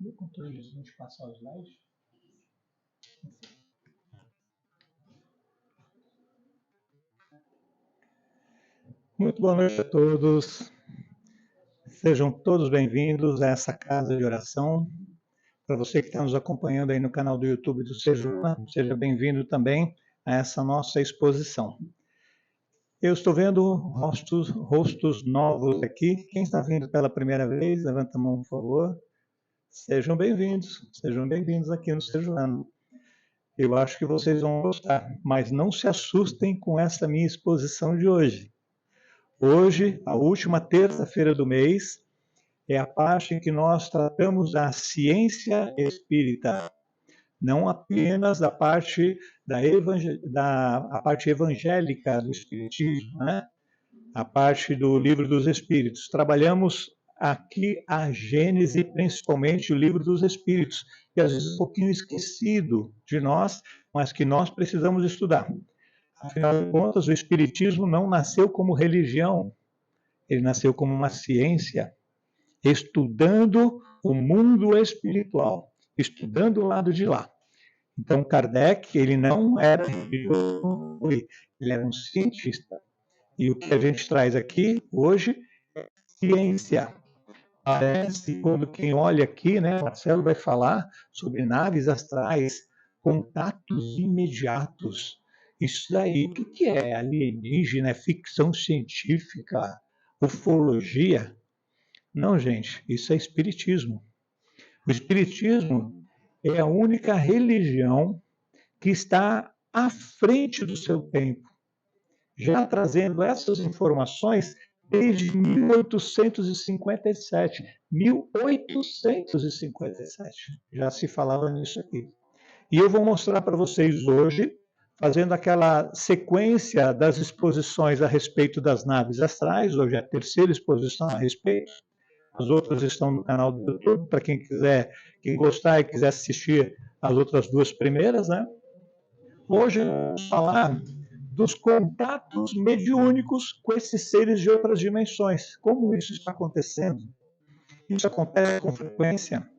Meu controlezinho de passar o slide. Muito boa noite a todos. Sejam todos bem-vindos a essa casa de oração. Para você que está nos acompanhando aí no canal do YouTube do Sejuna, seja bem-vindo também a essa nossa exposição. Eu estou vendo rostos novos aqui. Quem está vindo pela primeira vez, levanta a mão, por favor. Sejam bem-vindos aqui no Sejuna. Eu acho que vocês vão gostar, mas não se assustem com essa minha exposição de hoje. Hoje, a última terça-feira do mês, é a parte em que nós tratamos da ciência espírita, não apenas a parte a parte evangélica do espiritismo, né? A parte do livro dos espíritos. Trabalhamos aqui a Gênese, principalmente o livro dos espíritos, que às vezes é um pouquinho esquecido de nós, mas que nós precisamos estudar. Afinal de contas, o espiritismo não nasceu como religião, ele nasceu como uma ciência, estudando o mundo espiritual, estudando o lado de lá. Então, Kardec, ele não era religioso, ele era um cientista. E o que a gente traz aqui hoje é ciência. Parece, quando quem olha aqui, né, Marcelo vai falar sobre naves astrais, contatos imediatos. Isso daí, o que é alienígena, é ficção científica, ufologia? Não, gente, isso é espiritismo. O espiritismo é a única religião que está à frente do seu tempo, já trazendo essas informações desde 1857. 1857 já se falava nisso aqui. E eu vou mostrar para vocês hoje, fazendo aquela sequência das exposições a respeito das naves astrais. Hoje é a terceira exposição a respeito. As outras estão no canal do YouTube, para quem quiser, quem gostar e quiser assistir as outras duas primeiras, né? Hoje vamos falar dos contatos mediúnicos com esses seres de outras dimensões. Como isso está acontecendo? Isso acontece com frequência.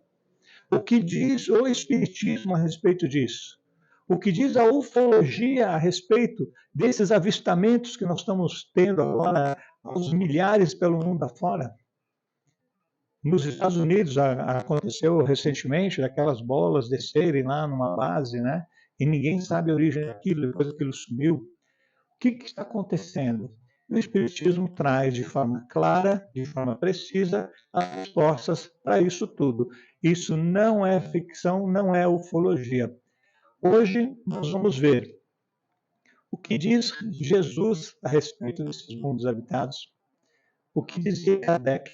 O que diz o Espiritismo a respeito disso? O que diz a ufologia a respeito desses avistamentos que nós estamos tendo agora, aos milhares pelo mundo afora? Nos Estados Unidos aconteceu recentemente daquelas bolas descerem lá numa base, né? E ninguém sabe a origem daquilo, depois aquilo sumiu. O que está acontecendo? O Espiritismo traz de forma clara, de forma precisa, as respostas para isso tudo. Isso não é ficção, não é ufologia. Hoje nós vamos ver o que diz Jesus a respeito desses mundos habitados, o que dizia Kardec,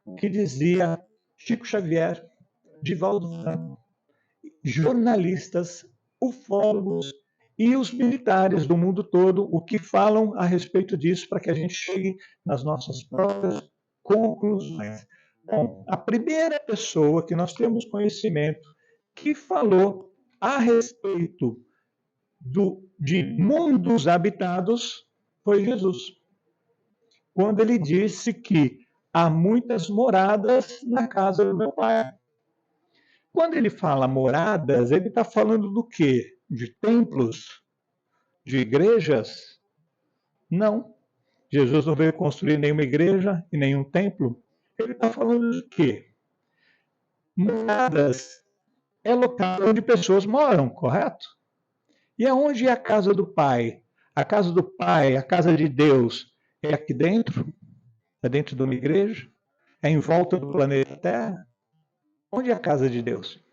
o que dizia Chico Xavier, Divaldo Franco, jornalistas, ufólogos e os militares do mundo todo, o que falam a respeito disso, para que a gente chegue nas nossas próprias conclusões. Bom, a primeira pessoa que nós temos conhecimento que falou a respeito de mundos habitados foi Jesus, quando ele disse que há muitas moradas na casa do meu Pai. Quando ele fala moradas, ele está falando do quê? De templos? De igrejas? Não. Jesus não veio construir nenhuma igreja e nenhum templo. Ele está falando de quê? Moradas é local onde pessoas moram, correto? E aonde é a casa do Pai? A casa do Pai, a casa de Deus, é aqui dentro? É dentro de uma igreja? É em volta do planeta Terra? Onde é a casa de Deus?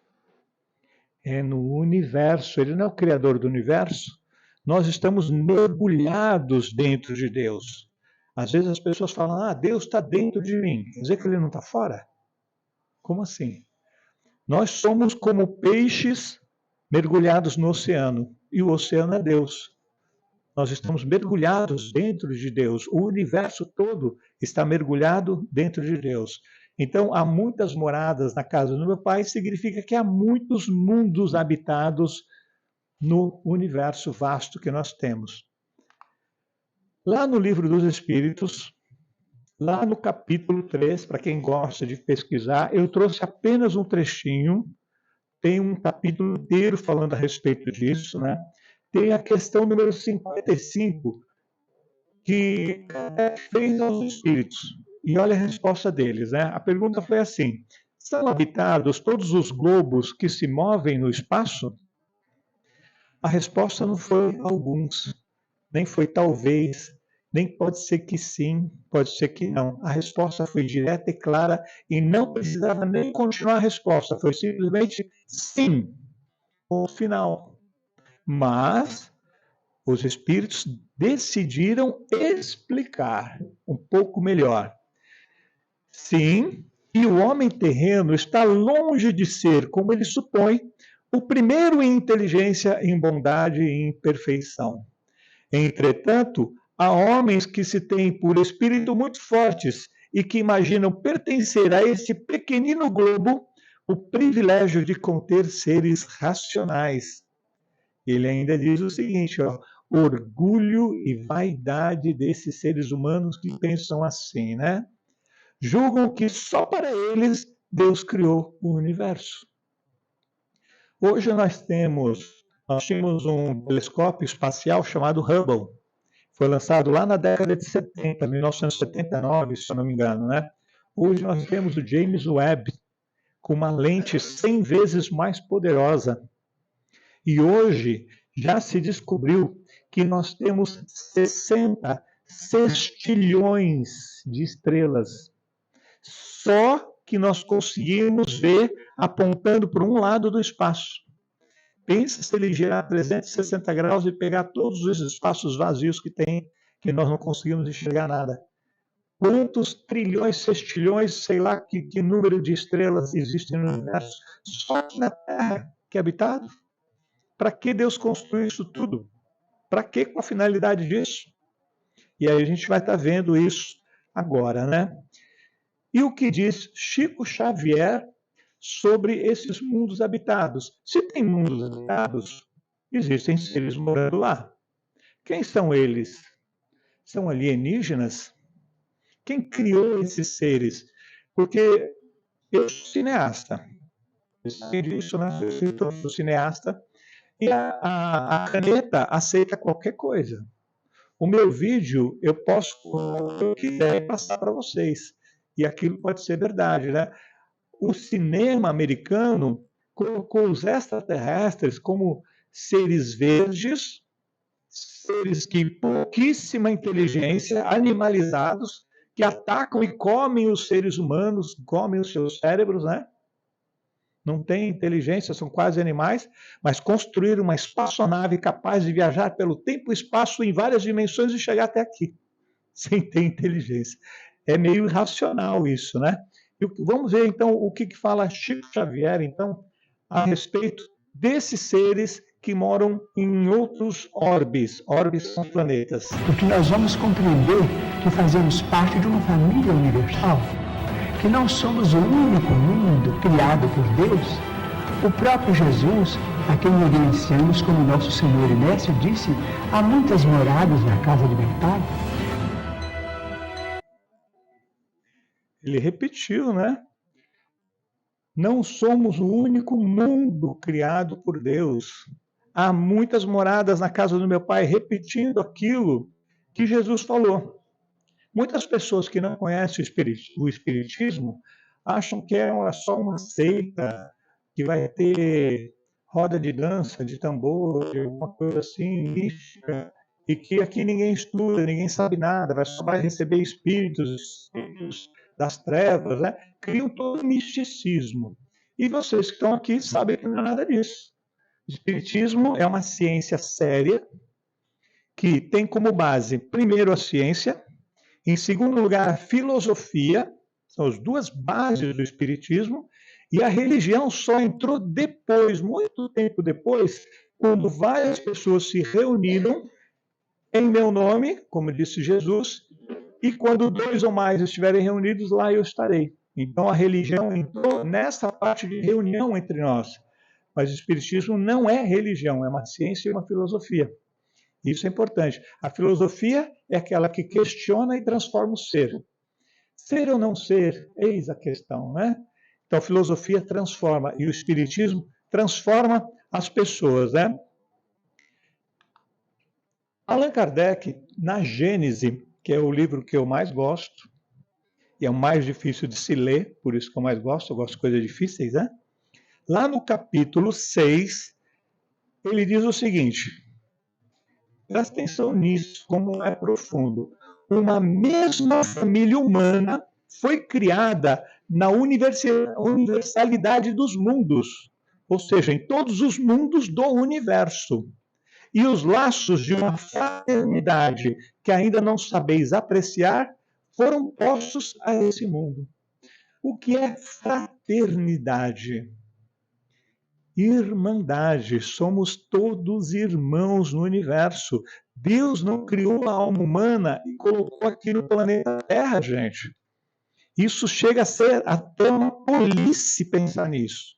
É no universo. Ele não é o criador do universo. Nós estamos mergulhados dentro de Deus. Às vezes as pessoas falam, Deus está dentro de mim. Quer dizer que ele não está fora? Como assim? Nós somos como peixes mergulhados no oceano. E o oceano é Deus. Nós estamos mergulhados dentro de Deus. O universo todo está mergulhado dentro de Deus. Então, há muitas moradas na casa do meu Pai, significa que há muitos mundos habitados no universo vasto que nós temos. Lá no Livro dos Espíritos, Lá no capítulo 3, para quem gosta de pesquisar, eu trouxe apenas um trechinho, tem um capítulo inteiro falando a respeito disso, né? Tem a questão número 55, que fez aos espíritos. E olha a resposta deles, né? A pergunta foi assim: são habitados todos os globos que se movem no espaço? A resposta não foi alguns, nem foi talvez, nem pode ser que sim, pode ser que não. A resposta foi direta e clara e não precisava nem continuar a resposta, foi simplesmente sim, ponto final. Mas os espíritos decidiram explicar um pouco melhor. Sim, e o homem terreno está longe de ser, como ele supõe, o primeiro em inteligência, em bondade e em perfeição. Entretanto, há homens que se têm por espírito muito fortes e que imaginam pertencer a este pequenino globo o privilégio de conter seres racionais. Ele ainda diz o seguinte, ó, orgulho e vaidade desses seres humanos que pensam assim, né? Julgam que só para eles Deus criou o universo. Hoje nós tínhamos um telescópio espacial chamado Hubble. Foi lançado lá na década de 70, 1979, se eu não me engano, né? Hoje nós temos o James Webb, com uma lente 100 vezes mais poderosa. E hoje já se descobriu que nós temos 60 sextilhões de estrelas. Só que nós conseguimos ver apontando para um lado do espaço. Pensa se ele girar 360 graus e pegar todos os espaços vazios que tem, que nós não conseguimos enxergar nada. Quantos trilhões, sextilhões, sei lá que número de estrelas existem no universo, só aqui na Terra, que é habitado? Para que Deus construiu isso tudo? Para que com a finalidade disso? E aí a gente vai estar vendo isso agora, né? E o que diz Chico Xavier sobre esses mundos habitados? Se tem mundos habitados, existem seres morando lá. Quem são eles? São alienígenas? Quem criou esses seres? Porque eu sou cineasta. Vocês sabem disso, né? Eu sou cineasta. E a caneta aceita qualquer coisa. O meu vídeo, eu posso, o que eu quiser, passar para vocês. E aquilo pode ser verdade, né? O cinema americano colocou os extraterrestres como seres verdes, seres que pouquíssima inteligência, animalizados, que atacam e comem os seres humanos, comem os seus cérebros, né? Não têm inteligência, são quase animais, mas construíram uma espaçonave capaz de viajar pelo tempo e espaço em várias dimensões e chegar até aqui, sem ter inteligência. É meio irracional isso, né? E vamos ver então o que fala Chico Xavier, então, a respeito desses seres que moram em outros orbes. Orbes são planetas. Porque nós vamos compreender que fazemos parte de uma família universal, que não somos o único mundo criado por Deus. O próprio Jesus, a quem reverenciamos como nosso Senhor e Mestre, disse: há muitas moradas na casa de meu Pai. Ele repetiu, né? Não somos o único mundo criado por Deus. Há muitas moradas na casa do meu Pai, repetindo aquilo que Jesus falou. Muitas pessoas que não conhecem o Espiritismo acham que é só uma seita, que vai ter roda de dança, de tambor, alguma coisa assim, mística, e que aqui ninguém estuda, ninguém sabe nada, só vai receber espíritos das trevas, né? Criam todo o misticismo. E vocês que estão aqui sabem que não é nada disso. O Espiritismo é uma ciência séria, que tem como base, primeiro, a ciência, em segundo lugar, a filosofia, são as duas bases do Espiritismo, e a religião só entrou depois, muito tempo depois, quando várias pessoas se reuniram em meu nome, como disse Jesus, e quando 2 ou mais estiverem reunidos, lá eu estarei. Então a religião entrou nessa parte de reunião entre nós. Mas o Espiritismo não é religião, é uma ciência e uma filosofia. Isso é importante. A filosofia é aquela que questiona e transforma o ser. Ser ou não ser, eis a questão, né? Então, a filosofia transforma e o espiritismo transforma as pessoas, né? Allan Kardec, na Gênese, que é o livro que eu mais gosto, e é o mais difícil de se ler, por isso que eu mais gosto, eu gosto de coisas difíceis, né? Lá no capítulo 6, ele diz o seguinte, presta atenção nisso, como é profundo. Uma mesma família humana foi criada na universalidade dos mundos, ou seja, em todos os mundos do universo. E os laços de uma fraternidade que ainda não sabeis apreciar foram postos a esse mundo. O que é fraternidade? Irmandade. Somos todos irmãos no universo. Deus não criou a alma humana e colocou aqui no planeta Terra, gente. Isso chega a ser até uma tolice pensar nisso.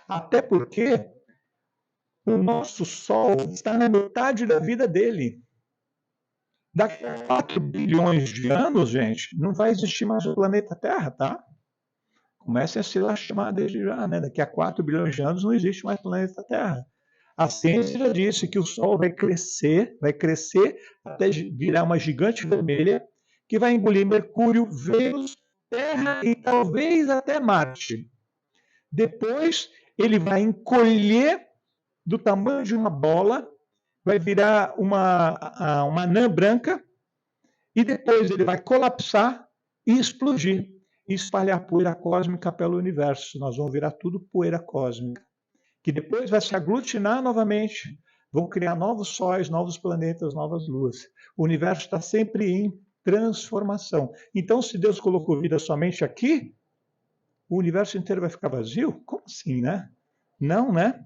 Até porque o nosso Sol está na metade da vida dele. Daqui a 4 bilhões de anos, gente, não vai existir mais o planeta Terra, tá? Comecem a se lastimar desde já, né? Daqui a 4 bilhões de anos não existe mais planeta Terra. A ciência já disse que o Sol vai crescer até virar uma gigante vermelha que vai engolir Mercúrio, Vênus, Terra e talvez até Marte. Depois ele vai encolher do tamanho de uma bola, vai virar uma anã branca e depois ele vai colapsar e explodir e espalhar poeira cósmica pelo universo. Nós vamos virar tudo poeira cósmica, que depois vai se aglutinar novamente, vão criar novos sóis, novos planetas, novas luas. O universo está sempre em transformação. Então, se Deus colocou vida somente aqui, o universo inteiro vai ficar vazio? Como assim, né? Não, né?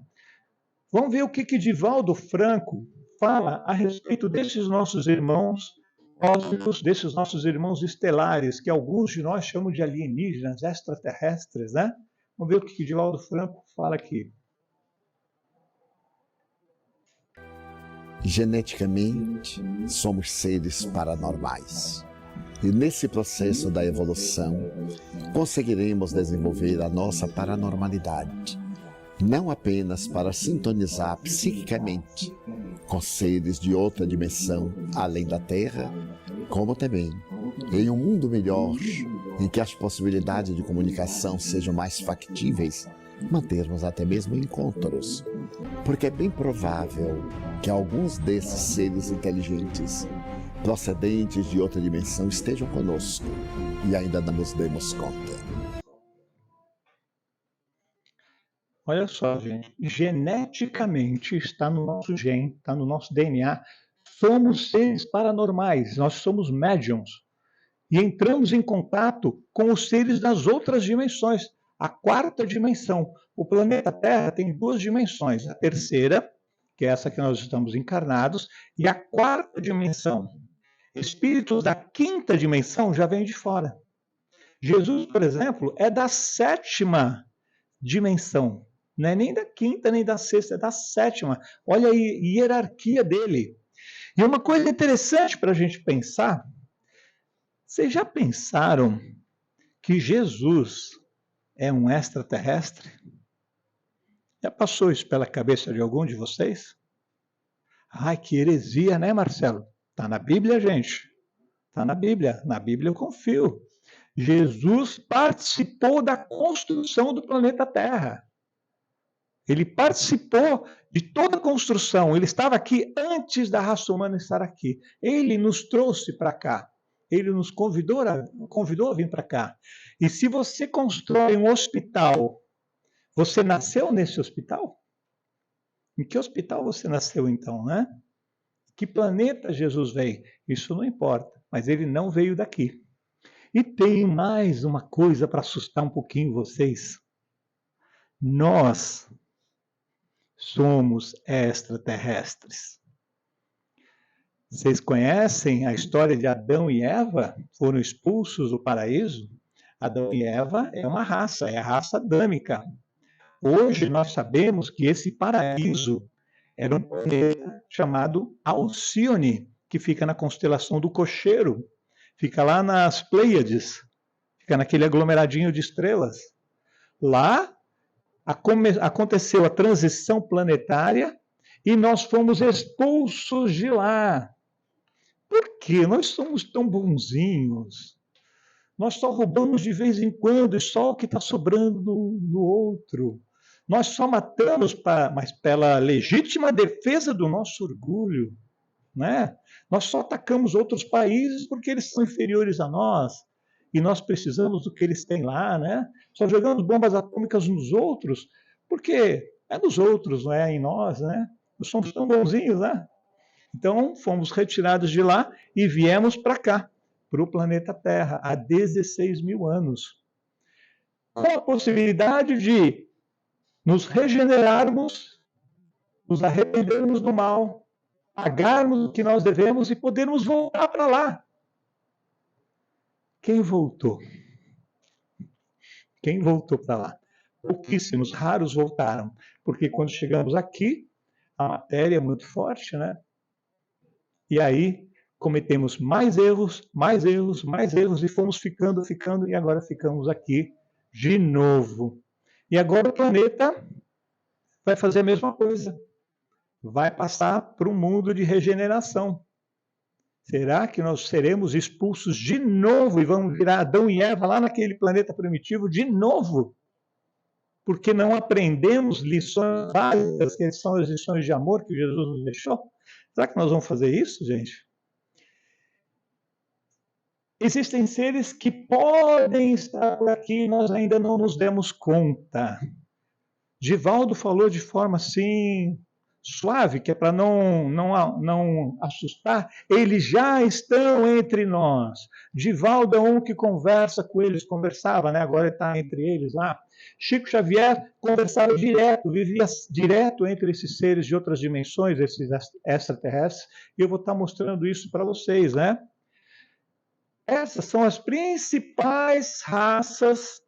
Vamos ver o que Divaldo Franco fala a respeito desses nossos irmãos cósmicos, desses nossos irmãos estelares, que alguns de nós chamam de alienígenas, extraterrestres, né? Vamos ver o que Divaldo Franco fala aqui. Geneticamente, somos seres paranormais. E nesse processo da evolução, conseguiremos desenvolver a nossa paranormalidade, não apenas para sintonizar psiquicamente com seres de outra dimensão além da Terra, como também em um mundo melhor, em que as possibilidades de comunicação sejam mais factíveis, mantermos até mesmo encontros, porque é bem provável que alguns desses seres inteligentes, procedentes de outra dimensão, estejam conosco e ainda não nos demos conta. Olha só, gente, geneticamente está no nosso gene, está no nosso DNA. Somos seres paranormais, nós somos médiums. E entramos em contato com os seres das outras dimensões. A 4ª dimensão. O planeta Terra tem 2 dimensões. A terceira, que é essa que nós estamos encarnados, e a 4ª dimensão. Espíritos da 5ª dimensão já vêm de fora. Jesus, por exemplo, é da 7ª dimensão. Não é nem da 5ª, nem da 6ª, é da 7ª. Olha a hierarquia dele. E uma coisa interessante para a gente pensar, vocês já pensaram que Jesus é um extraterrestre? Já passou isso pela cabeça de algum de vocês? Ai, que heresia, né, Marcelo? Está na Bíblia, gente. Está na Bíblia. Na Bíblia eu confio. Jesus participou da construção do planeta Terra. Ele participou de toda a construção. Ele estava aqui antes da raça humana estar aqui. Ele nos trouxe para cá. Ele nos convidou a vir para cá. E se você constrói um hospital, você nasceu nesse hospital? Em que hospital você nasceu então, né? Que planeta Jesus veio? Isso não importa, mas ele não veio daqui. E tem mais uma coisa para assustar um pouquinho vocês. Nós somos extraterrestres. Vocês conhecem a história de Adão e Eva? Foram expulsos do paraíso? Adão e Eva é uma raça, é a raça adâmica. Hoje nós sabemos que esse paraíso era um planeta chamado Alcione, que fica na constelação do Cocheiro, fica lá nas Pleiades. fica naquele aglomeradinho de estrelas. Lá aconteceu a transição planetária e nós fomos expulsos de lá. Por quê? Nós somos tão bonzinhos. Nós só roubamos de vez em quando e só o que está sobrando no outro. Nós só matamos, mas pela legítima defesa do nosso orgulho. Né? Nós só atacamos outros países porque eles são inferiores a nós e nós precisamos do que eles têm lá, né? Só jogamos bombas atômicas nos outros porque é nos outros, não é em nós, né? Nós somos tão bonzinhos, né? Então fomos retirados de lá e viemos para cá, para o planeta Terra, há 16 mil anos, com a possibilidade de nos regenerarmos, nos arrependermos do mal, pagarmos o que nós devemos e podermos voltar para lá. Quem voltou? Quem voltou para lá? Pouquíssimos, raros voltaram, porque quando chegamos aqui, a matéria é muito forte, né? E aí cometemos mais erros, mais erros, mais erros, e fomos ficando, e agora ficamos aqui de novo. E agora o planeta vai fazer a mesma coisa. Vai passar para um mundo de regeneração. Será que nós seremos expulsos de novo e vamos virar Adão e Eva lá naquele planeta primitivo de novo? Porque não aprendemos lições básicas, que são as lições de amor que Jesus nos deixou? Será que nós vamos fazer isso, gente? Existem seres que podem estar por aqui e nós ainda não nos demos conta. Divaldo falou de forma assim suave, que é para não assustar. Eles já estão entre nós. Divaldo é um que conversa com eles, conversava, né? Agora ele está entre eles lá. Chico Xavier conversava direto, vivia direto entre esses seres de outras dimensões, esses extraterrestres, e eu vou estar mostrando isso para vocês, né? Essas são as principais raças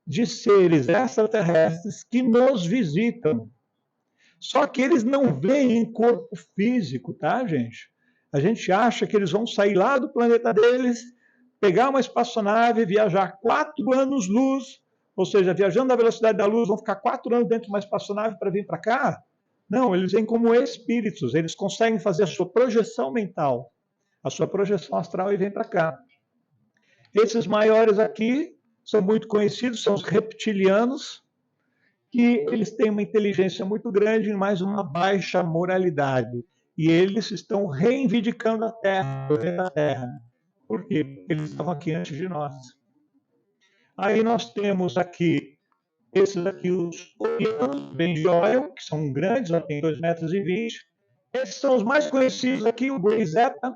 de seres extraterrestres que nos visitam. Só que eles não vêm em corpo físico, tá, gente? A gente acha que eles vão sair lá do planeta deles, pegar uma espaçonave, viajar 4 anos-luz, ou seja, viajando na velocidade da luz, vão ficar 4 anos dentro de uma espaçonave para vir para cá? Não, eles vêm como espíritos, eles conseguem fazer a sua projeção mental, a sua projeção astral e vêm para cá. Esses maiores aqui são muito conhecidos, são os reptilianos, que eles têm uma inteligência muito grande, mas uma baixa moralidade. E eles estão reivindicando a Terra, a Terra. Por quê? Porque eles estavam aqui antes de nós. Aí nós temos aqui, esses aqui, os orianos, bem de Orion, que são grandes, tem 2,20 metros. Esses são os mais conhecidos aqui, o Grey Zeta.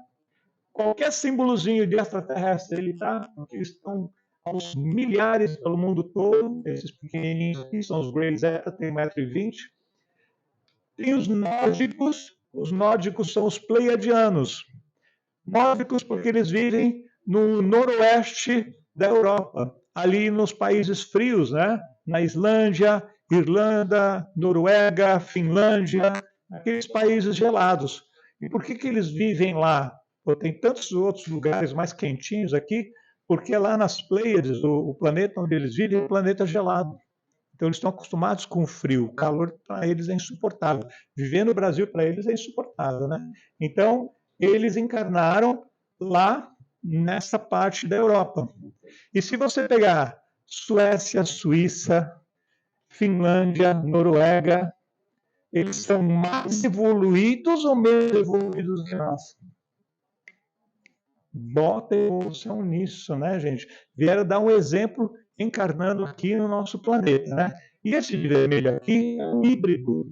Qualquer símbolozinho de extraterrestre ele está, porque eles estão aos milhares pelo mundo todo. Esses pequenininhos aqui são os Grey Zeta, tem 1,20 metros. Tem os nórdicos são os pleiadianos. Nórdicos porque eles vivem no noroeste da Europa, ali nos países frios, né? Na Islândia, Irlanda, Noruega, Finlândia, aqueles países gelados. E por que eles vivem lá? Pô, tem tantos outros lugares mais quentinhos aqui, porque lá nas Pleiades, o planeta onde eles vivem é um planeta gelado. Então eles estão acostumados com o frio, o calor para eles é insuportável. Viver no Brasil para eles é insuportável, né? Então eles encarnaram lá nessa parte da Europa. E se você pegar Suécia, Suíça, Finlândia, Noruega, eles são mais evoluídos ou menos evoluídos que nós? Bota evolução nisso, né, gente? Vieram dar um exemplo encarnando aqui no nosso planeta, né? E esse de vermelho aqui é um híbrido.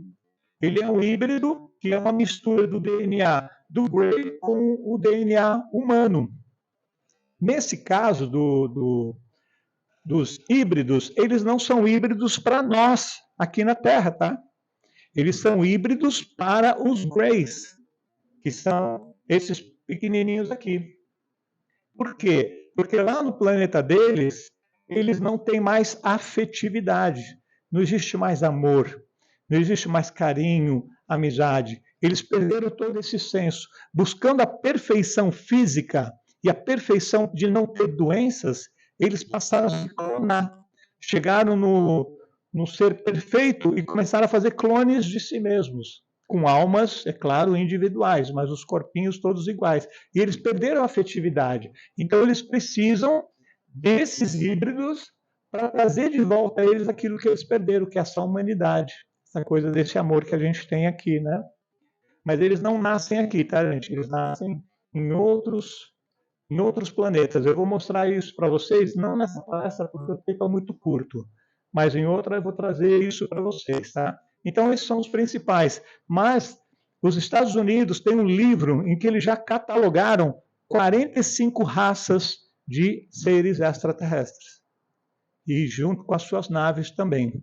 Ele é um híbrido que é uma mistura do DNA do Grey com o DNA humano. Nesse caso dos híbridos, eles não são híbridos para nós aqui na Terra, tá? Eles são híbridos para os Greys, que são esses pequenininhos aqui. Por quê? Porque lá no planeta deles, eles não têm mais afetividade, não existe mais amor, não existe mais carinho, amizade. Eles perderam todo esse senso. Buscando a perfeição física e a perfeição de não ter doenças, eles passaram a se clonar. Chegaram no ser perfeito e começaram a fazer clones de si mesmos, com almas, é claro, individuais, mas os corpinhos todos iguais. E eles perderam a afetividade. Então eles precisam desses híbridos para trazer de volta a eles aquilo que eles perderam, que é essa humanidade, essa coisa desse amor que a gente tem aqui, né? Mas eles não nascem aqui, tá, gente? Eles nascem em outros planetas. Eu vou mostrar isso para vocês, não nessa palestra, porque o tempo é muito curto, mas em outra eu vou trazer isso para vocês, tá? Então, esses são os principais. Mas os Estados Unidos têm um livro em que eles já catalogaram 45 raças de seres extraterrestres. E junto com as suas naves também.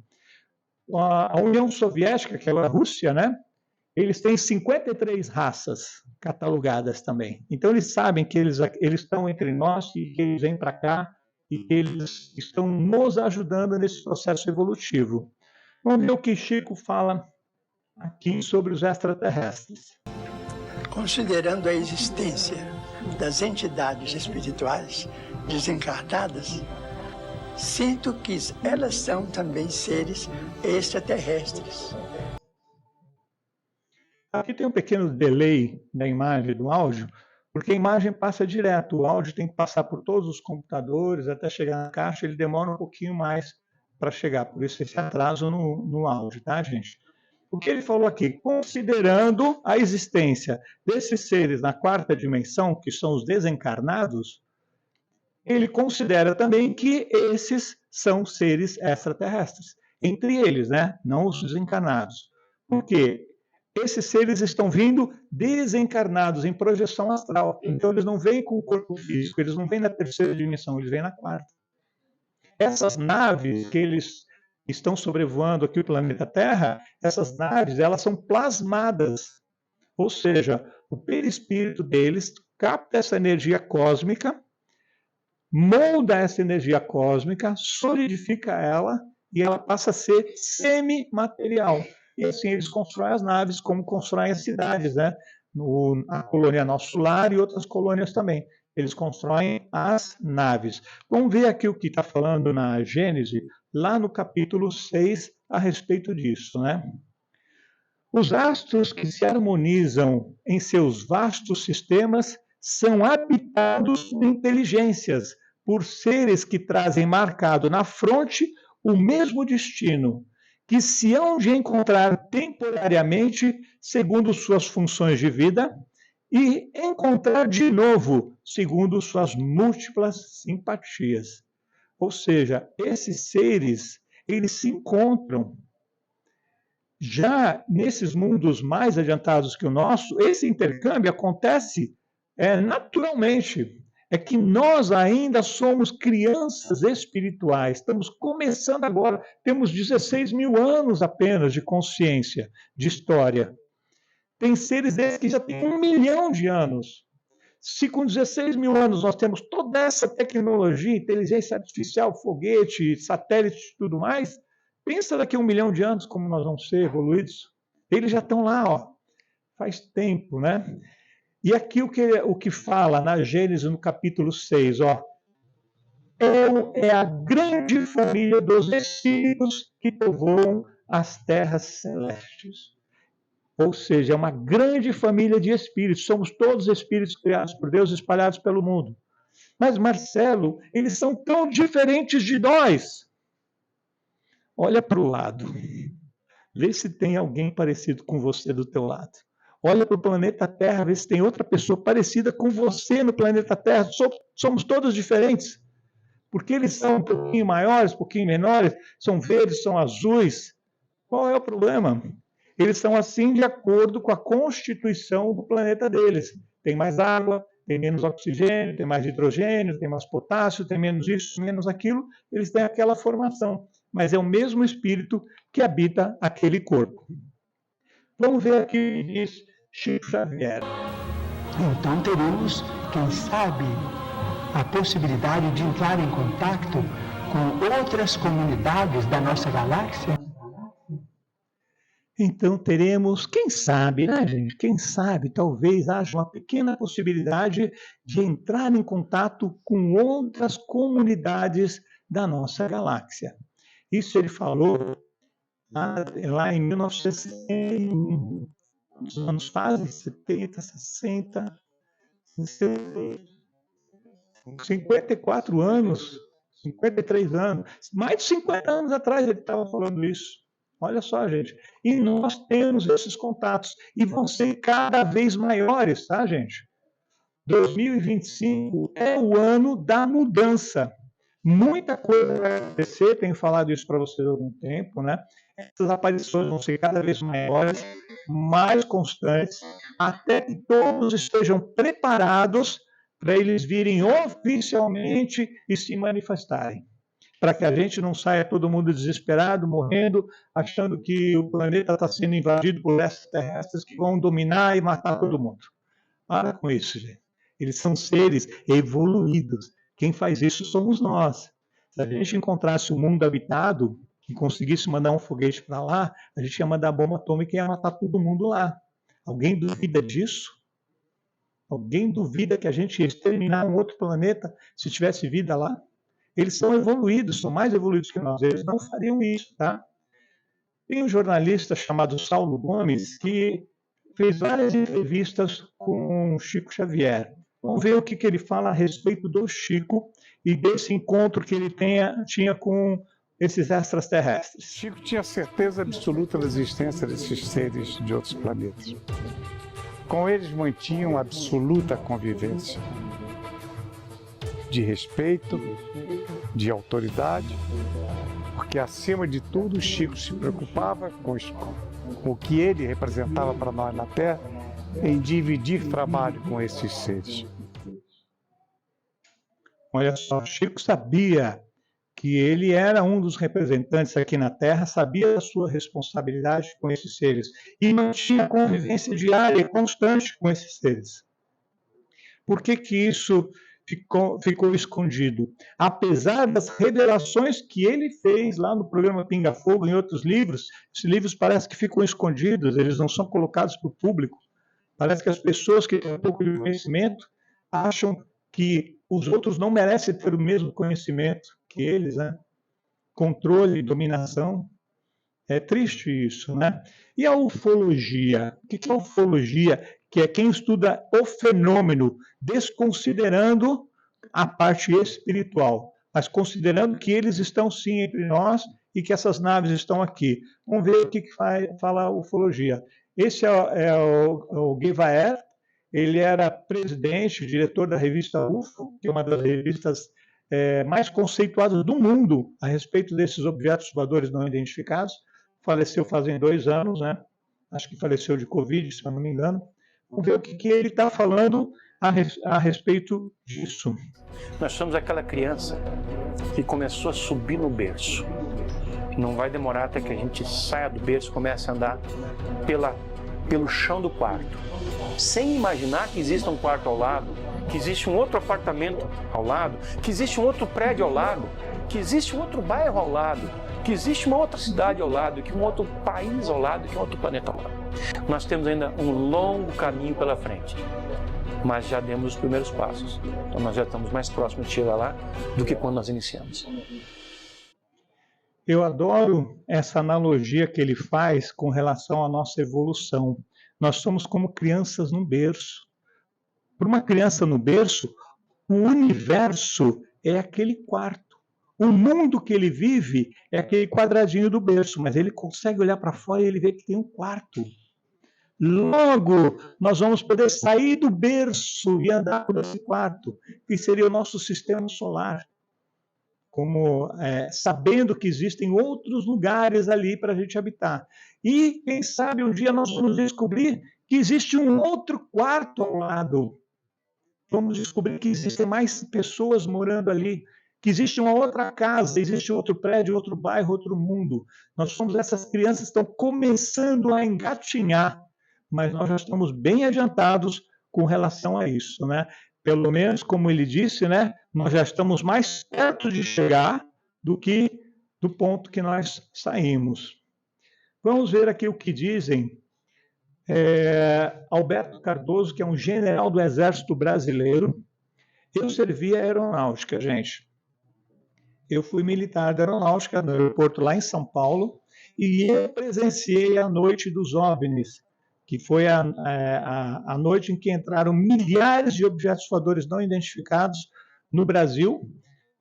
A União Soviética, que é a Rússia, né? Eles têm 53 raças catalogadas também. Então, eles sabem que eles estão entre nós e que eles vêm para cá e que eles estão nos ajudando nesse processo evolutivo. Vamos ver o que Chico fala aqui sobre os extraterrestres. Considerando a existência das entidades espirituais desencarnadas, sinto que elas são também seres extraterrestres. Aqui tem um pequeno delay da imagem e do áudio, porque a imagem passa direto, o áudio tem que passar por todos os computadores até chegar na caixa, ele demora um pouquinho mais para chegar, por isso esse atraso no áudio, tá, gente? O que ele falou aqui, considerando a existência desses seres na quarta dimensão, que são os desencarnados, ele considera também que esses são seres extraterrestres, entre eles, né? Não os desencarnados. Por quê? Esses seres estão vindo desencarnados, em projeção astral. Então, eles não vêm com o corpo físico, eles não vêm na terceira dimensão, eles vêm na quarta. Essas naves que eles estão sobrevoando aqui o planeta Terra, essas naves, elas são plasmadas. Ou seja, o perispírito deles capta essa energia cósmica, molda essa energia cósmica, solidifica ela e ela passa a ser semimaterial. E assim eles constroem as naves, como constroem as cidades, né? A colônia Nosso Lar e outras colônias também. Eles constroem as naves. Vamos ver aqui o que está falando na Gênese, lá no capítulo 6, a respeito disso, né? Os astros que se harmonizam em seus vastos sistemas são habitados por inteligências, por seres que trazem marcado na fronte o mesmo destino, que se hão de encontrar temporariamente, segundo suas funções de vida, e encontrar de novo, segundo suas múltiplas simpatias. Ou seja, esses seres, eles se encontram. Já nesses mundos mais adiantados que o nosso, esse intercâmbio acontece naturalmente. É que nós ainda somos crianças espirituais, estamos começando agora, temos 16 mil anos apenas de consciência, de história. Tem seres desses que já têm 1 milhão de anos. Se com 16 mil anos nós temos toda essa tecnologia, inteligência artificial, foguete, satélite e tudo mais, pensa daqui a 1 milhão de anos como nós vamos ser evoluídos. Eles já estão lá, ó, faz tempo, né? E aqui o que fala na Gênesis, no capítulo 6, ó, é a grande família dos espíritos que povoam as terras celestes. Ou seja, é uma grande família de espíritos. Somos todos espíritos criados por Deus, espalhados pelo mundo. Mas, Marcelo, eles são tão diferentes de nós. Olha para o lado. Vê se tem alguém parecido com você do teu lado. Olha para o planeta Terra, vê se tem outra pessoa parecida com você no planeta Terra. Somos todos diferentes. Porque eles são um pouquinho maiores, um pouquinho menores, são verdes, são azuis. Qual é o problema? Eles são assim de acordo com a constituição do planeta deles. Tem mais água, tem menos oxigênio, tem mais hidrogênio, tem mais potássio, tem menos isso, menos aquilo. Eles têm aquela formação. Mas é o mesmo espírito que habita aquele corpo. Vamos ver aqui o que diz Chico Xavier. Então teremos, quem sabe, a possibilidade de entrar em contato com outras comunidades da nossa galáxia? Então teremos, quem sabe, né, gente? Quem sabe, talvez haja uma pequena possibilidade de entrar em contato com outras comunidades da nossa galáxia. Isso ele falou lá em 1960, quantos anos fazem? 70, 60, 54 anos, 53 anos, mais de 50 anos atrás ele estava falando isso. Olha só, gente. E nós temos esses contatos. E vão ser cada vez maiores, tá, gente? 2025 é o ano da mudança. Muita coisa vai acontecer, tenho falado isso para vocês há algum tempo, né? Essas aparições vão ser cada vez maiores, mais constantes, até que todos estejam preparados para eles virem oficialmente e se manifestarem. Para que a gente não saia todo mundo desesperado, morrendo, achando que o planeta está sendo invadido por extraterrestres que vão dominar e matar todo mundo. Para com isso, gente. Eles são seres evoluídos. Quem faz isso somos nós. Se a gente encontrasse um mundo habitado e conseguisse mandar um foguete para lá, a gente ia mandar bomba atômica e ia matar todo mundo lá. Alguém duvida disso? Alguém duvida que a gente ia exterminar um outro planeta se tivesse vida lá? Eles são evoluídos, são mais evoluídos que nós. Eles não fariam isso, tá? Tem um jornalista chamado Saulo Gomes que fez várias entrevistas com Chico Xavier. Vamos ver o que ele fala a respeito do Chico e desse encontro que ele tinha com esses extraterrestres. Chico tinha certeza absoluta da existência desses seres de outros planetas. Com eles mantinham absoluta convivência de respeito, de autoridade, porque acima de tudo Chico se preocupava com o que ele representava para nós na Terra, em dividir trabalho com esses seres. Olha só, Chico sabia que ele era um dos representantes aqui na Terra, sabia da sua responsabilidade com esses seres e mantinha convivência diária e constante com esses seres. Por que isso ficou escondido? Apesar das revelações que ele fez lá no programa Pinga Fogo, em outros livros, esses livros parecem que ficam escondidos, eles não são colocados para o público. Parece que as pessoas que têm um pouco de conhecimento acham que os outros não merecem ter o mesmo conhecimento que eles, né? Controle, dominação. É triste isso, né? E a ufologia? O que é a ufologia? Que é quem estuda o fenômeno, desconsiderando a parte espiritual, mas considerando que eles estão sim entre nós e que essas naves estão aqui. Vamos ver o que fala a ufologia. Esse é o Guy, ele era presidente, diretor da revista UFO, que é uma das revistas mais conceituadas do mundo a respeito desses objetos voadores não identificados. Faleceu fazem 2 anos, né? Acho que faleceu de Covid, se eu não me engano. Vamos ver o que ele está falando a respeito disso. Nós somos aquela criança que começou a subir no berço. Não vai demorar até que a gente saia do berço e comece a andar pelo chão do quarto, sem imaginar que existe um quarto ao lado, que existe um outro apartamento ao lado, que existe um outro prédio ao lado, que existe um outro bairro ao lado, que existe uma outra cidade ao lado, que um outro país ao lado, que um outro planeta ao lado. Nós temos ainda um longo caminho pela frente, mas já demos os primeiros passos. Então nós já estamos mais próximos de chegar lá do que quando nós iniciamos. Eu adoro essa analogia que ele faz com relação à nossa evolução. Nós somos como crianças no berço. Para uma criança no berço, o universo é aquele quarto. O mundo que ele vive é aquele quadradinho do berço, mas ele consegue olhar para fora e ele vê que tem um quarto. Logo, nós vamos poder sair do berço e andar por esse quarto, que seria o nosso sistema solar. Como sabendo que existem outros lugares ali para a gente habitar. E, quem sabe, um dia nós vamos descobrir que existe um outro quarto ao lado. Vamos descobrir que existem mais pessoas morando ali, que existe uma outra casa, existe outro prédio, outro bairro, outro mundo. Nós somos essas crianças que estão começando a engatinhar, mas nós já estamos bem adiantados com relação a isso, né? Pelo menos, como ele disse, né, nós já estamos mais perto de chegar do que do ponto que nós saímos. Vamos ver aqui o que dizem Alberto Cardoso, que é um general do Exército Brasileiro. Eu servi a aeronáutica, gente. Eu fui militar da aeronáutica no aeroporto lá em São Paulo e eu presenciei a noite dos OVNIs, que foi a noite em que entraram milhares de objetos voadores não identificados no Brasil.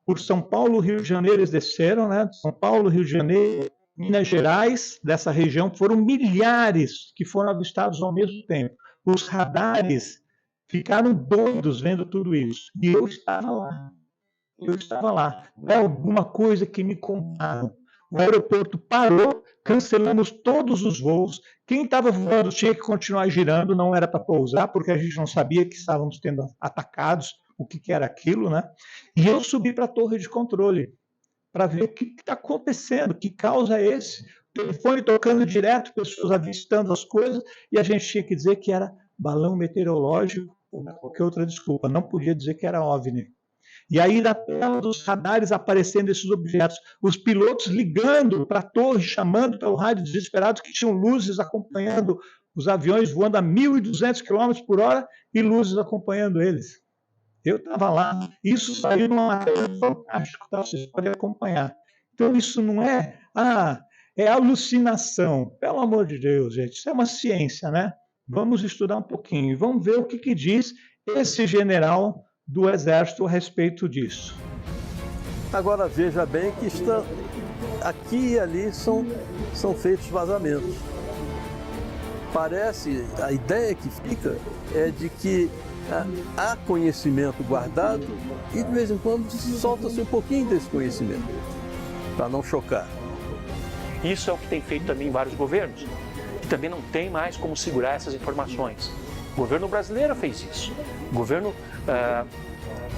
Por São Paulo, Rio de Janeiro, eles desceram, né? São Paulo, Rio de Janeiro, Minas Gerais, dessa região, foram milhares que foram avistados ao mesmo tempo. Os radares ficaram doidos vendo tudo isso. E eu estava lá. Eu estava lá. É alguma coisa que me contaram. O aeroporto parou, cancelamos todos os voos. Quem estava voando tinha que continuar girando, não era para pousar, porque a gente não sabia que estávamos sendo atacados, o que era aquilo, né? E eu subi para a torre de controle para ver o que está acontecendo, que causa é esse. O telefone tocando direto, pessoas avistando as coisas, e a gente tinha que dizer que era balão meteorológico ou qualquer outra desculpa, não podia dizer que era OVNI. E aí, na tela dos radares aparecendo esses objetos, os pilotos ligando para a torre, chamando pelo rádio, desesperados, que tinham luzes acompanhando os aviões voando a 1.200 km por hora e luzes acompanhando eles. Eu estava lá, isso saiu numa matéria fantástica, tá? Vocês podem acompanhar. Então, isso não é, é alucinação. Pelo amor de Deus, gente, isso é uma ciência, né? Vamos estudar um pouquinho e vamos ver o que diz esse general do Exército a respeito disso. Agora, veja bem que aqui e ali são feitos vazamentos. Parece, a ideia que fica é de que há conhecimento guardado e de vez em quando solta-se um pouquinho desse conhecimento, para não chocar. Isso é o que tem feito também em vários governos, que também não tem mais como segurar essas informações. O governo brasileiro fez isso, o governo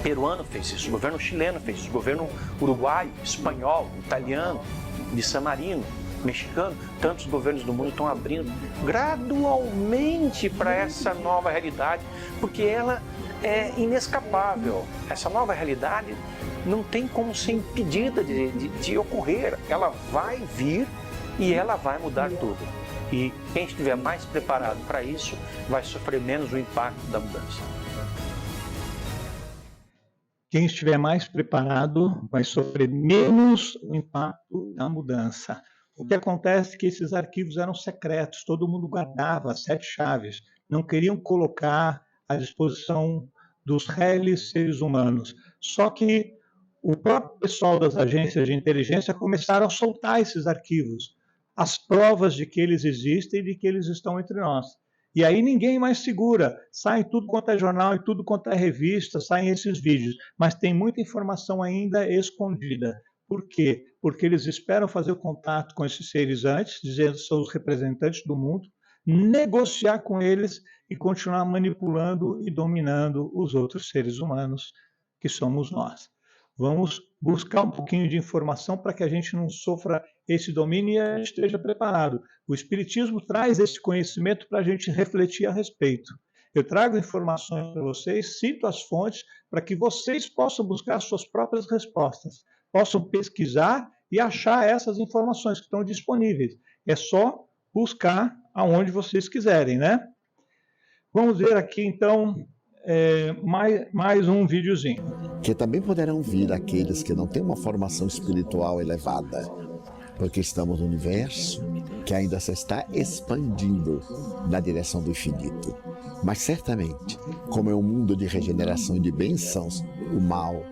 peruano fez isso, o governo chileno fez isso, o governo uruguaio, espanhol, italiano, de San Marino, mexicano, tantos governos do mundo estão abrindo gradualmente para essa nova realidade, porque ela é inescapável. Essa nova realidade não tem como ser impedida de ocorrer. Ela vai vir e ela vai mudar tudo. E quem estiver mais preparado para isso vai sofrer menos o impacto da mudança. Quem estiver mais preparado vai sofrer menos o impacto da mudança. O que acontece é que esses arquivos eram secretos, todo mundo guardava 7 chaves, não queriam colocar à disposição dos réis seres humanos. Só que o próprio pessoal das agências de inteligência começaram a soltar esses arquivos, as provas de que eles existem e de que eles estão entre nós. E aí ninguém mais segura, sai tudo quanto é jornal e tudo quanto é revista, saem esses vídeos, mas tem muita informação ainda escondida. Por quê? Porque eles esperam fazer o contato com esses seres antes, dizendo que são os representantes do mundo, negociar com eles e continuar manipulando e dominando os outros seres humanos, que somos nós. Vamos buscar um pouquinho de informação para que a gente não sofra esse domínio e a gente esteja preparado. O Espiritismo traz esse conhecimento para a gente refletir a respeito. Eu trago informações para vocês, cito as fontes, para que vocês possam buscar suas próprias respostas, possam pesquisar e achar essas informações que estão disponíveis. É só buscar aonde vocês quiserem, né? Vamos ver aqui, então, mais um videozinho. Que também poderão vir aqueles que não têm uma formação espiritual elevada, porque estamos no universo que ainda se está expandindo na direção do infinito. Mas certamente, como é um mundo de regeneração e de bênçãos, o mal,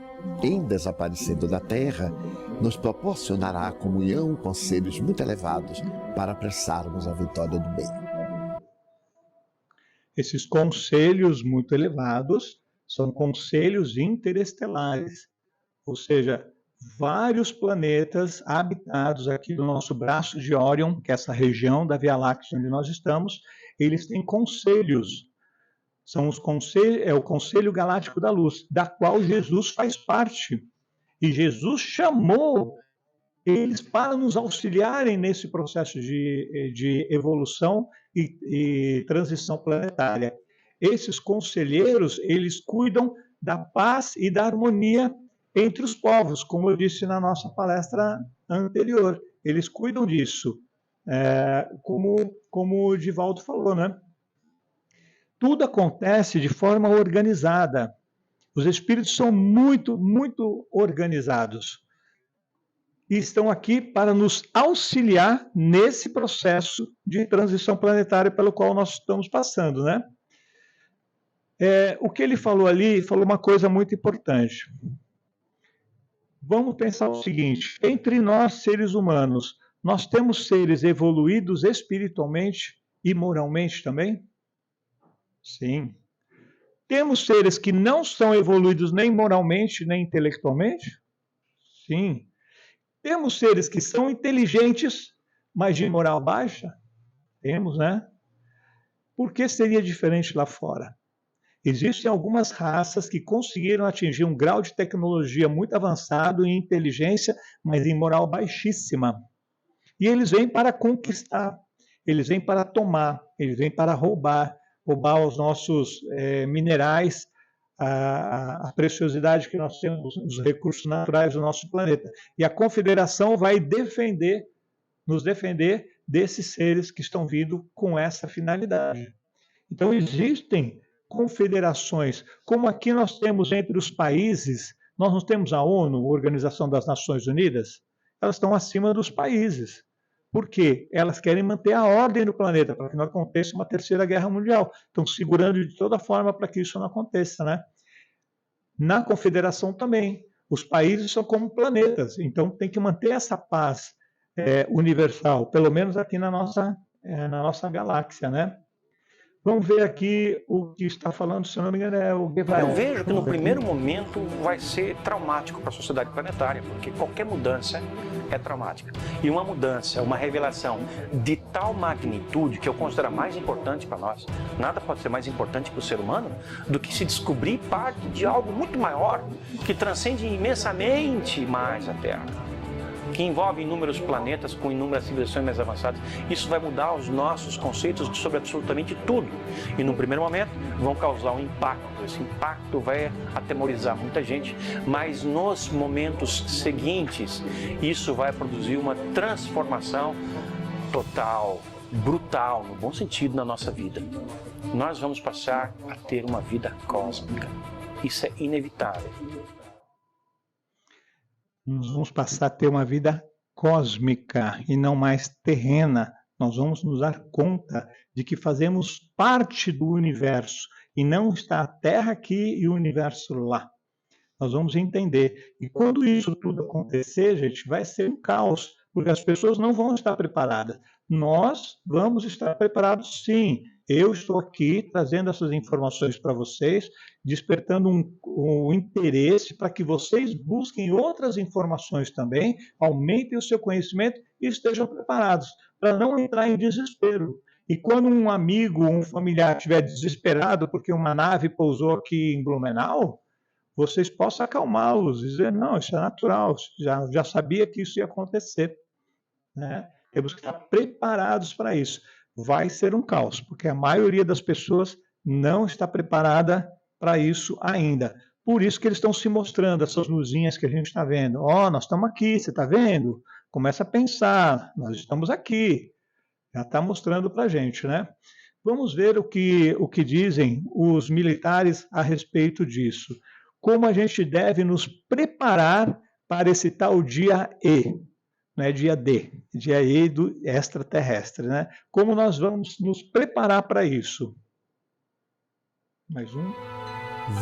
em desaparecendo da Terra, nos proporcionará a comunhão com seres muito elevados para apressarmos a vitória do bem. Esses conselhos muito elevados são conselhos interestelares, ou seja, vários planetas habitados aqui do nosso braço de Órion, que é essa região da Via Láctea onde nós estamos, eles têm conselhos. São os conselhos, é o Conselho Galáctico da Luz, da qual Jesus faz parte. E Jesus chamou eles para nos auxiliarem nesse processo de evolução e transição planetária. Esses conselheiros, eles cuidam da paz e da harmonia entre os povos, como eu disse na nossa palestra anterior. Eles cuidam disso. Como o Divaldo falou, né? Tudo acontece de forma organizada. Os espíritos são muito, muito organizados. E estão aqui para nos auxiliar nesse processo de transição planetária pelo qual nós estamos passando, né? O que ele falou ali, falou uma coisa muito importante. Vamos pensar o seguinte: entre nós, seres humanos, nós temos seres evoluídos espiritualmente e moralmente também? Sim. Temos seres que não são evoluídos nem moralmente, nem intelectualmente? Sim. Temos seres que são inteligentes, mas de moral baixa? Temos, né? Por que seria diferente lá fora? Existem algumas raças que conseguiram atingir um grau de tecnologia muito avançado em inteligência, mas em moral baixíssima. E eles vêm para conquistar, eles vêm para tomar, eles vêm para roubar os nossos minerais, a preciosidade que nós temos, os recursos naturais do nosso planeta. E a Confederação vai nos defender desses seres que estão vindo com essa finalidade. Então, existem confederações, como aqui nós temos entre os países, nós não temos a ONU, Organização das Nações Unidas, elas estão acima dos países. Por quê? Elas querem manter a ordem no planeta, para que não aconteça uma terceira guerra mundial. Estão segurando de toda forma para que isso não aconteça, né? Na confederação também. Os países são como planetas, então tem que manter essa paz universal, pelo menos aqui na nossa galáxia, né? Vamos ver aqui o que está falando, se eu não me engano, é o Guevara. Eu vejo que no primeiro momento vai ser traumático para a sociedade planetária, porque qualquer mudança é traumática. E uma mudança, uma revelação de tal magnitude que eu considero a mais importante para nós, nada pode ser mais importante para o ser humano do que se descobrir parte de algo muito maior, que transcende imensamente mais a Terra, que envolve inúmeros planetas com inúmeras civilizações mais avançadas. Isso vai mudar os nossos conceitos sobre absolutamente tudo. E no primeiro momento vão causar um impacto. Esse impacto vai atemorizar muita gente, mas nos momentos seguintes isso vai produzir uma transformação total, brutal, no bom sentido, na nossa vida. Nós vamos passar a ter uma vida cósmica. Isso é inevitável. Nós vamos passar a ter uma vida cósmica e não mais terrena. Nós vamos nos dar conta de que fazemos parte do universo e não está a Terra aqui e o universo lá. Nós vamos entender. E quando isso tudo acontecer, gente, vai ser um caos, porque as pessoas não vão estar preparadas. Nós vamos estar preparados, sim. Eu estou aqui trazendo essas informações para vocês, despertando um interesse para que vocês busquem outras informações também, aumentem o seu conhecimento e estejam preparados para não entrar em desespero. E quando um amigo, um familiar estiver desesperado porque uma nave pousou aqui em Blumenau, vocês possam acalmá-los, dizer, não, isso é natural, já sabia que isso ia acontecer, né? Temos que estar preparados para isso. Vai ser um caos, porque a maioria das pessoas não está preparada para isso ainda. Por isso que eles estão se mostrando, essas luzinhas que a gente está vendo. Ó, nós estamos aqui, você está vendo? Começa a pensar, nós estamos aqui. Já está mostrando para a gente, né? Vamos ver o que dizem os militares a respeito disso. Como a gente deve nos preparar para esse tal dia E. Não é dia D, dia E do extraterrestre, né? Como nós vamos nos preparar para isso? Mais um.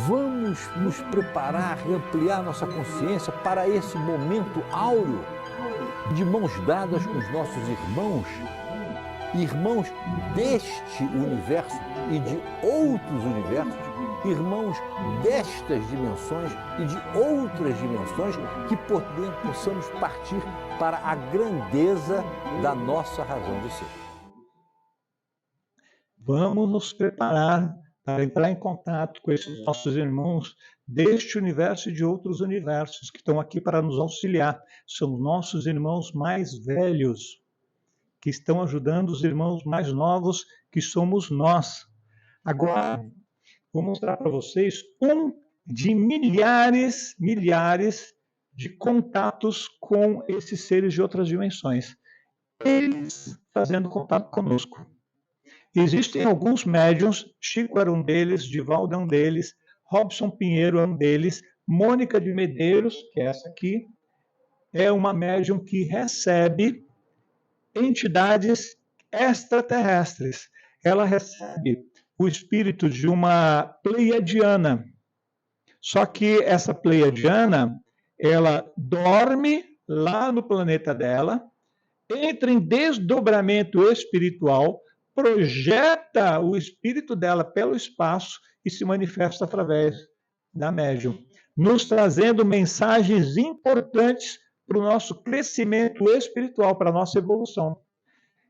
Vamos nos preparar e ampliar nossa consciência para esse momento áureo, de mãos dadas com os nossos irmãos deste universo e de outros universos, irmãos destas dimensões e de outras dimensões, que possamos partir para a grandeza da nossa razão de ser. Vamos nos preparar para entrar em contato com esses nossos irmãos deste universo e de outros universos que estão aqui para nos auxiliar. São nossos irmãos mais velhos, que estão ajudando os irmãos mais novos, que somos nós. Agora, vou mostrar para vocês de milhares de contatos com esses seres de outras dimensões. eles fazendo contato conosco. Existem alguns médiuns, Chico era um deles, Divaldo é um deles, Robson Pinheiro é um deles, Mônica de Medeiros, que é essa aqui, é uma médium que recebe entidades extraterrestres. Ela recebe o espírito de uma pleiadiana. Só que essa pleiadiana, ela dorme lá no planeta dela, entra em desdobramento espiritual, projeta o espírito dela pelo espaço e se manifesta através da médium, nos trazendo mensagens importantes para o nosso crescimento espiritual, para a nossa evolução.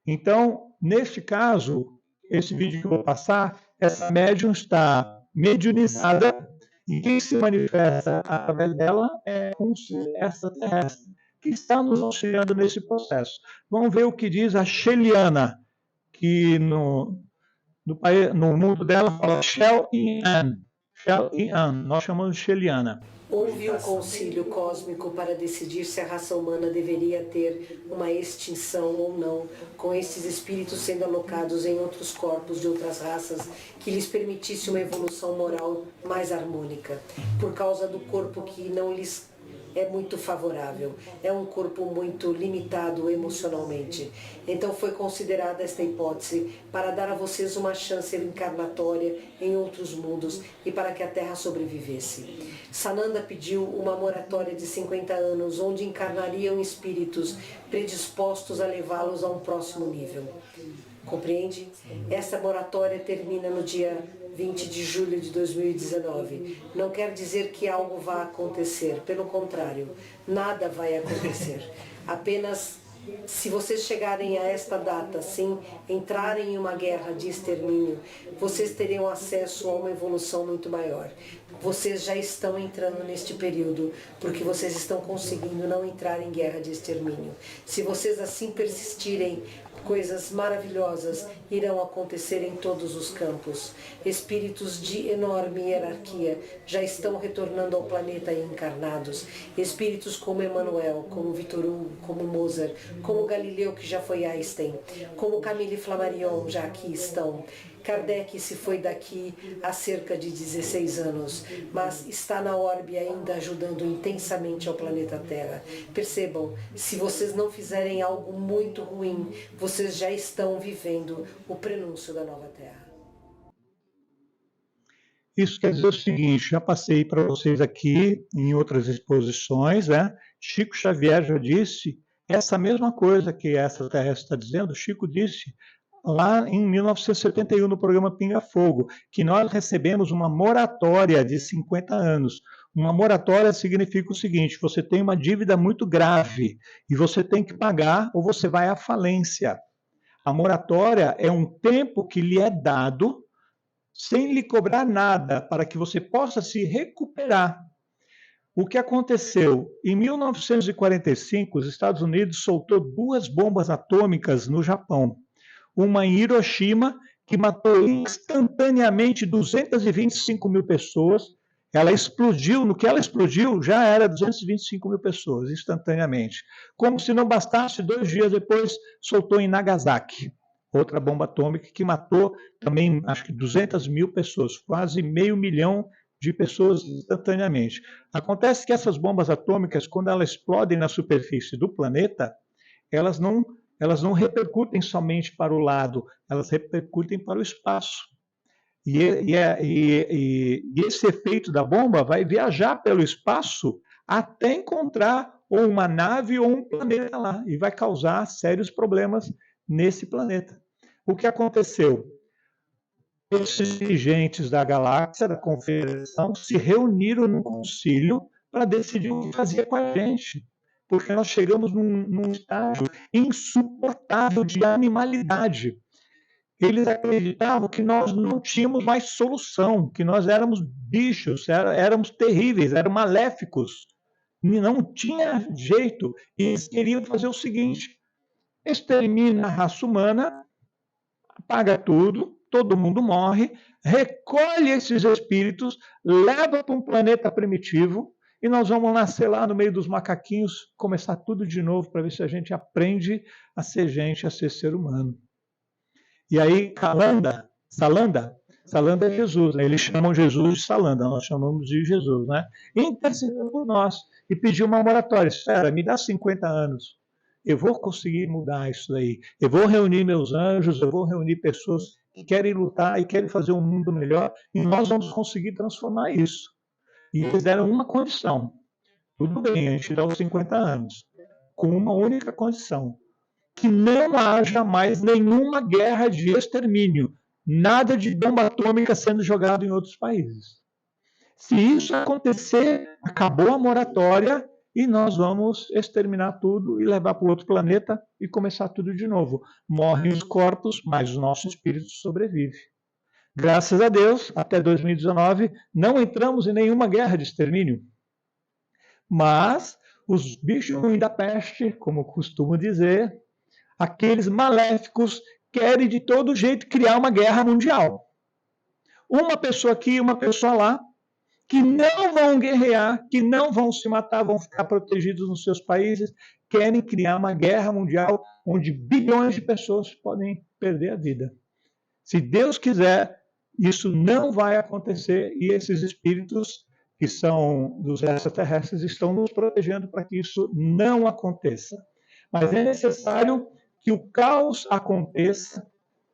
Então, neste caso, esse vídeo que eu vou passar, essa médium está mediunizada e quem se manifesta através dela é um ser extraterrestre que está nos auxiliando nesse processo. Vamos ver o que diz a Sheliana, que no mundo dela fala Shel-Yan. Shel-Yan, nós chamamos de Sheliana. Houve um concílio cósmico para decidir se a raça humana deveria ter uma extinção ou não, com esses espíritos sendo alocados em outros corpos de outras raças, que lhes permitisse uma evolução moral mais harmônica, por causa do corpo que não lhes é muito favorável, é um corpo muito limitado emocionalmente. Então foi considerada esta hipótese para dar a vocês uma chance encarnatória em outros mundos e para que a Terra sobrevivesse. Sananda pediu uma moratória de 50 anos, onde encarnariam espíritos predispostos a levá-los a um próximo nível. Compreende? Essa moratória termina no dia 20 de julho de 2019. Não quer dizer que algo vá acontecer, pelo contrário, nada vai acontecer. Apenas, se vocês chegarem a esta data sem entrarem em uma guerra de extermínio, vocês teriam acesso a uma evolução muito maior. Vocês já estão entrando neste período, porque vocês estão conseguindo não entrar em guerra de extermínio. Se vocês assim persistirem, coisas maravilhosas irão acontecer em todos os campos. Espíritos de enorme hierarquia já estão retornando ao planeta encarnados. Espíritos como Emmanuel, como Victor Hugo, como Mozart, como Galileu, que já foi Einstein, como Camille Flammarion, já aqui estão. Kardec se foi daqui há cerca de 16 anos, mas está na órbita ainda ajudando intensamente ao planeta Terra. Percebam, se vocês não fizerem algo muito ruim, vocês já estão vivendo o prenúncio da nova Terra. Isso quer dizer o seguinte, já passei para vocês aqui em outras exposições, né? Chico Xavier já disse essa mesma coisa que essa Terra está dizendo. Chico disse lá em 1971, no programa Pinga Fogo, que nós recebemos uma moratória de 50 anos. Uma moratória significa o seguinte: você tem uma dívida muito grave e você tem que pagar ou você vai à falência. A moratória é um tempo que lhe é dado sem lhe cobrar nada, para que você possa se recuperar. O que aconteceu? Em 1945, os Estados Unidos soltou 2 bombas atômicas no Japão. Uma em Hiroshima, que matou instantaneamente 225 mil pessoas. Ela explodiu, no que ela explodiu, já era 225 mil pessoas, instantaneamente. Como se não bastasse, 2 dias depois, soltou em Nagasaki, outra bomba atômica que matou também, acho que 200 mil pessoas, quase 500 mil de pessoas instantaneamente. Acontece que essas bombas atômicas, quando elas explodem na superfície do planeta, elas não repercutem somente para o lado, elas repercutem para o espaço. E esse efeito da bomba vai viajar pelo espaço até encontrar ou uma nave ou um planeta lá, e vai causar sérios problemas nesse planeta. O que aconteceu? Esses dirigentes da galáxia, da Confederação, se reuniram num concílio para decidir o que fazer com a gente. Porque nós chegamos num estágio insuportável de animalidade. Eles acreditavam que nós não tínhamos mais solução, que nós éramos bichos, éramos terríveis, éramos maléficos. Não tinha jeito. E eles queriam fazer o seguinte: extermina a raça humana, apaga tudo, todo mundo morre, recolhe esses espíritos, leva para um planeta primitivo e nós vamos nascer lá no meio dos macaquinhos, começar tudo de novo para ver se a gente aprende a ser gente, a ser ser humano. E aí, Salanda é Jesus, né? Eles chamam Jesus de Salanda, nós chamamos de Jesus, né? Intercedeu por nós e pediu uma moratória. Espera, me dá 50 anos. Eu vou conseguir mudar isso daí. Eu vou reunir meus anjos, eu vou reunir pessoas que querem lutar e querem fazer um mundo melhor, e nós vamos conseguir transformar isso. E eles deram uma condição. Tudo bem, a gente dá os 50 anos, com uma única condição: que não haja mais nenhuma guerra de extermínio, nada de bomba atômica sendo jogado em outros países. Se isso acontecer, acabou a moratória e nós vamos exterminar tudo e levar para o outro planeta e começar tudo de novo. Morrem os corpos, mas o nosso espírito sobrevive. Graças a Deus, até 2019, não entramos em nenhuma guerra de extermínio. Mas os bichos ruins da peste, como costumo dizer, aqueles maléficos, querem de todo jeito criar uma guerra mundial. Uma pessoa aqui, uma pessoa lá, que não vão guerrear, que não vão se matar, vão ficar protegidos nos seus países, querem criar uma guerra mundial onde bilhões de pessoas podem perder a vida. Se Deus quiser, isso não vai acontecer, e esses espíritos que são dos extraterrestres estão nos protegendo para que isso não aconteça. Mas é necessário que o caos aconteça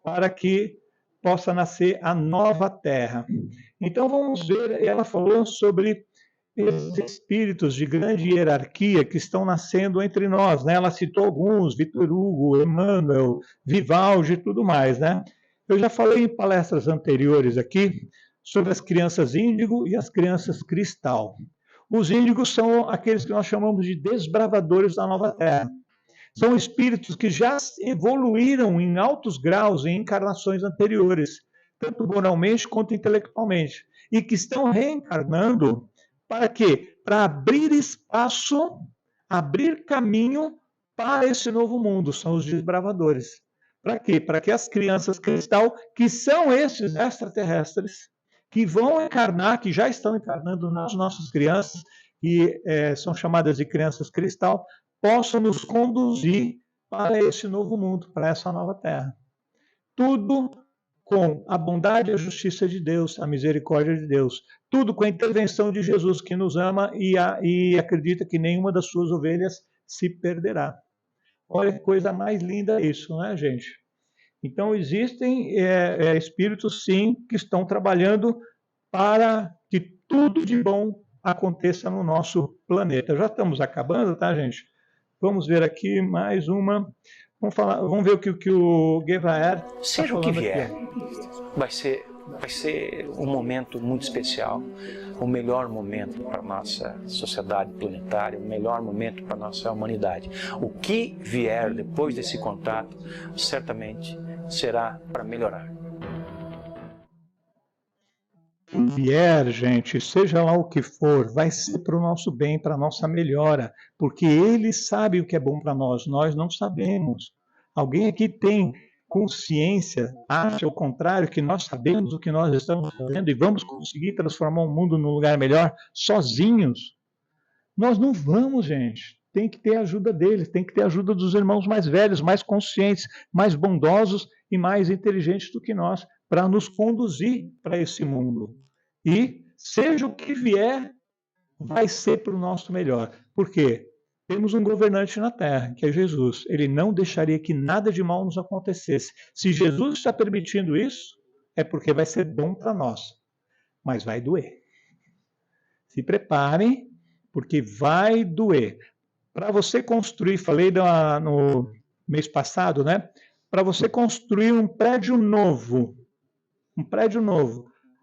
para que possa nascer a nova Terra. Então vamos ver, ela falou sobre esses espíritos de grande hierarquia que estão nascendo entre nós, né? Ela citou alguns, Vitor Hugo, Emmanuel, Vivaldi e tudo mais, né? Eu já falei em palestras anteriores aqui sobre as crianças índigo e as crianças cristal. Os índigos são aqueles que nós chamamos de desbravadores da nova Terra. São espíritos que já evoluíram em altos graus em encarnações anteriores, tanto moralmente quanto intelectualmente, e que estão reencarnando para quê? Para abrir espaço, abrir caminho para esse novo mundo. São os desbravadores. Para quê? Para que as crianças cristal, que são esses extraterrestres, que vão encarnar, que já estão encarnando nas nossas crianças, que são chamadas de crianças cristal, possam nos conduzir para esse novo mundo, para essa nova Terra. Tudo com a bondade e a justiça de Deus, a misericórdia de Deus. Tudo com a intervenção de Jesus, que nos ama e acredita que nenhuma das suas ovelhas se perderá. Olha que coisa mais linda isso, não é, gente? Então, existem espíritos, sim, que estão trabalhando para que tudo de bom aconteça no nosso planeta. Já estamos acabando, tá, gente? Vamos ver aqui mais uma. Vamos ver o que o Gevaer seja o que vier, vai ser um momento muito especial, o melhor momento para a nossa sociedade planetária, o melhor momento para a nossa humanidade. O que vier depois desse contato, certamente será para melhorar. O que vier, gente, seja lá o que for, vai ser para o nosso bem, para a nossa melhora, porque ele sabe o que é bom para nós não sabemos. Alguém aqui tem consciência, acha o contrário, que nós sabemos o que nós estamos fazendo e vamos conseguir transformar o mundo num lugar melhor sozinhos? Nós não vamos, gente. Tem que ter a ajuda deles, tem que ter a ajuda dos irmãos mais velhos, mais conscientes, mais bondosos e mais inteligentes do que nós, para nos conduzir para esse mundo. E, seja o que vier, vai ser para o nosso melhor. Por quê? Temos um governante na Terra, que é Jesus. Ele não deixaria que nada de mal nos acontecesse. Se Jesus está permitindo isso, é porque vai ser bom para nós. Mas vai doer. Se preparem, porque vai doer. Para você construir, falei no mês passado, né? Para você construir um prédio novo,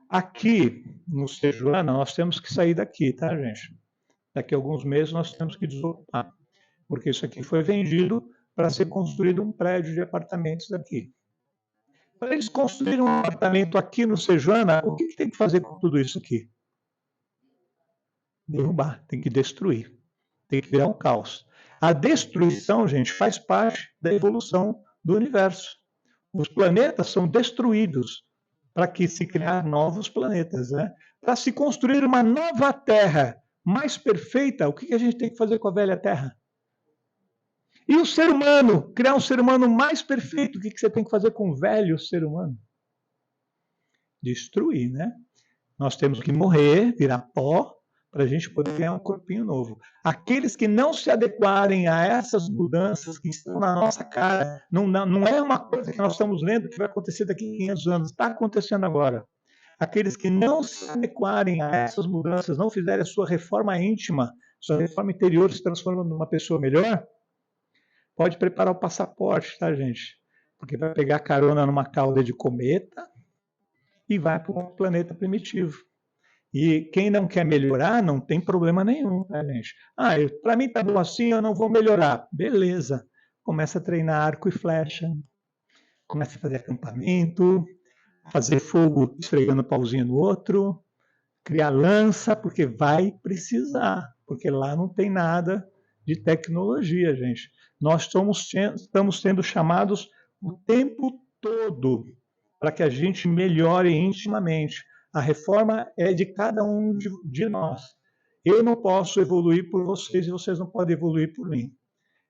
aqui no Sejuana, nós temos que sair daqui, tá, gente? Daqui a alguns meses nós temos que desocupar, porque isso aqui foi vendido para ser construído um prédio de apartamentos aqui. Para eles construírem um apartamento aqui no Sejuana, o que tem que fazer com tudo isso aqui? Derrubar, tem que destruir, tem que virar um caos. A destruição, gente, faz parte da evolução do universo. Os planetas são destruídos para que se criar novos planetas, né? Para se construir uma nova Terra, mais perfeita, o que a gente tem que fazer com a velha terra? E o ser humano, criar um ser humano mais perfeito, o que você tem que fazer com o velho ser humano? Destruir, né? Nós temos que morrer, virar pó, para a gente poder ganhar um corpinho novo. Aqueles que não se adequarem a essas mudanças que estão na nossa cara, não é uma coisa que nós estamos lendo que vai acontecer daqui a 500 anos, está acontecendo agora. Aqueles que não se adequarem a essas mudanças, não fizerem a sua reforma íntima, sua reforma interior se transformando numa pessoa melhor, pode preparar o passaporte, tá, gente? Porque vai pegar carona numa cauda de cometa e vai para um planeta primitivo. E quem não quer melhorar, não tem problema nenhum, tá, gente? Para mim tá bom assim, eu não vou melhorar. Beleza. Começa a treinar arco e flecha. Começa a fazer acampamento, fazer fogo esfregando o pauzinho no outro, criar lança, porque vai precisar, porque lá não tem nada de tecnologia, gente. Nós estamos sendo chamados o tempo todo para que a gente melhore intimamente. A reforma é de cada um de nós. Eu não posso evoluir por vocês e vocês não podem evoluir por mim.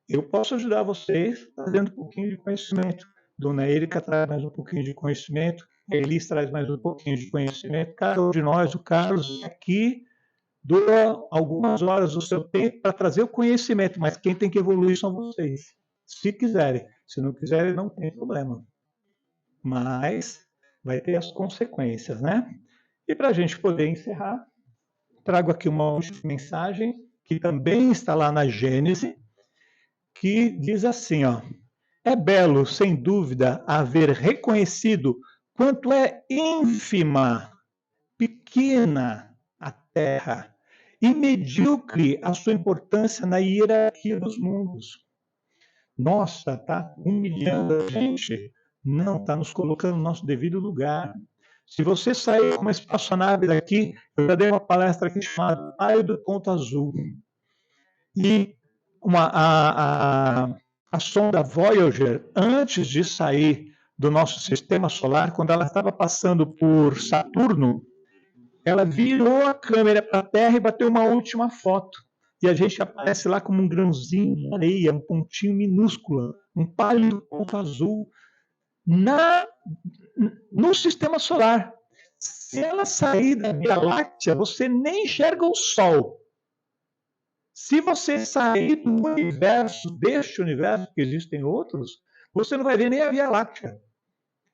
Eu posso ajudar vocês trazendo um pouquinho de conhecimento. Dona Erika traz mais um pouquinho de conhecimento. A Elis traz mais um pouquinho de conhecimento. Cada um de nós, o Carlos, aqui, doa algumas horas do seu tempo para trazer o conhecimento, mas quem tem que evoluir são vocês. Se quiserem. Se não quiserem, não tem problema. Mas vai ter as consequências, né? E para a gente poder encerrar, trago aqui uma última mensagem, que também está lá na Gênese, que diz assim, ó: é belo, sem dúvida, haver reconhecido quanto é ínfima, pequena a Terra e medíocre a sua importância na hierarquia dos mundos. Nossa, tá humilhando a gente? Não, está nos colocando no nosso devido lugar. Se você sair com uma espaçonave daqui, eu já dei uma palestra aqui chamada Raio do Ponto Azul. E a sonda Voyager, antes de sair do nosso sistema solar, quando ela estava passando por Saturno, ela virou a câmera para a Terra e bateu uma última foto. E a gente aparece lá como um grãozinho de areia, um pontinho minúsculo, um pálido ponto azul, no sistema solar. Se ela sair da Via Láctea, você nem enxerga o Sol. Se você sair do universo, deste universo, que existem outros, você não vai ver nem a Via Láctea.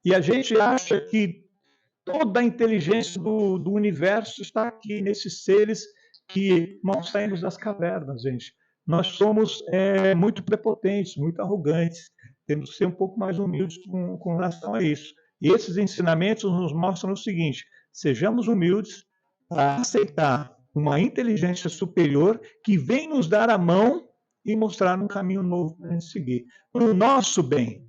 E a gente acha que toda a inteligência do universo está aqui, nesses seres que nós saímos das cavernas, gente. Nós somos muito prepotentes, muito arrogantes. Temos que ser um pouco mais humildes com relação a isso. E esses ensinamentos nos mostram o seguinte: sejamos humildes para aceitar uma inteligência superior que vem nos dar a mão e mostrar um caminho novo para a gente seguir. Para o nosso bem.